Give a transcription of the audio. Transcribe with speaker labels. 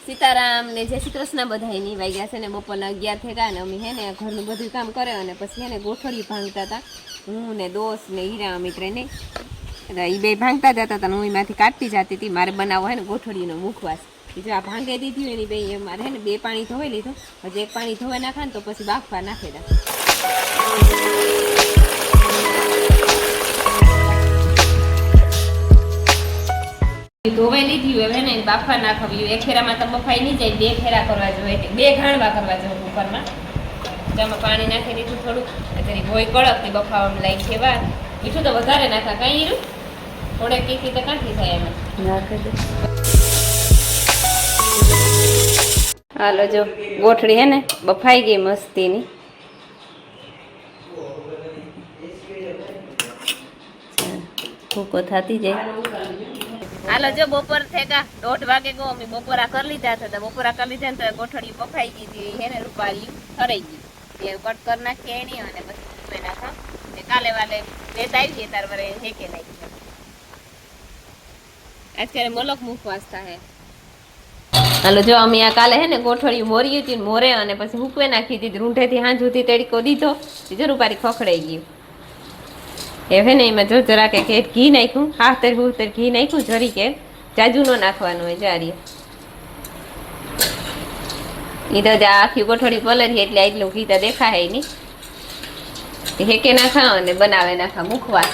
Speaker 1: સીતારામ ને જય શ્રી કૃષ્ણ બધાય ની વાગ્યા છે ને બપોરના 11 થઈ ગયા ને અમે હે ને ઘરનું બધું કામ કરે અને પછી હે ને ગોઠડી ભાંગતા હતા હું ને દોસ્ત ને હીરા મિત્ર ને એ બે ભાંગતા જતા હતા હું એમાંથી કાઢતી જતી હતી મારે બનાવવો હે ને ગોઠડીનો મુખવાસ જો આ ભાંગે દીધી હોય ને બે મારે હે ને 2 પાણી ધોઈ લીધું હજી 1 પાણી ધોવા નાખા ને તો પછી બાફવા નાખી દે ધોવાઈ લીધી હવે ને બાફા નાખવી એક ફેરામાં તો બફાઈ નહીં જાય 2 ફેરા કરવા જોઈએ 2 ઘાણવા કરવા જોઈએ કુકરમાં તેમાં પાણી નાખી દીધું થોડું અત્યારે ભોય કડકથી બફાવામાં લાઈ છે વાર મીઠું તો વધારે નાખા કાંઈ રહ્યું થોડે કીકી તો કાંઠી થાય એમાં નાખી દે હાલો જો ગોઠડી હે ને બફાઈ ગઈ મસ્તીની ભૂકો થતી જાય હાલો જો બપોર થેગા 1:30 વાગે ગો અમે બપોરા કરી લીધા હતા બપોરા કરી લીધા ને તો ગોઠડી બફાઈ ગઈ હતી હે ને રૂપાળી ખરાઈ ગઈ એ કટ કરી નાખી એની અને પછી ઉમે નાખા ને કાલે વાલે લેતા આવી તાર વરે હેકે નાખી અત્યારે મલક મુખવાસ થાય હાલો જો અમે આ કાલે હે ને ગોઠડી મોરી હતી મોરે અને પછી હુકવે નાખી દીધી રૂંઢેથી હાંજ સુધી તડકો દીધો જો રૂપાળી ખખડાઈ ગયું હવે ને એમાં જો જરા કે ઘી નાખ્યું હાથર ઘી નાખ્યું જરી કે જાજુ ન નાખવાનું હોય જારી એ તો આખી ગોઠડી પલરી એટલે એટલું ઘી તો દેખાય નહીં હેકે નાખા અને બનાવે નાખા મુખવાસ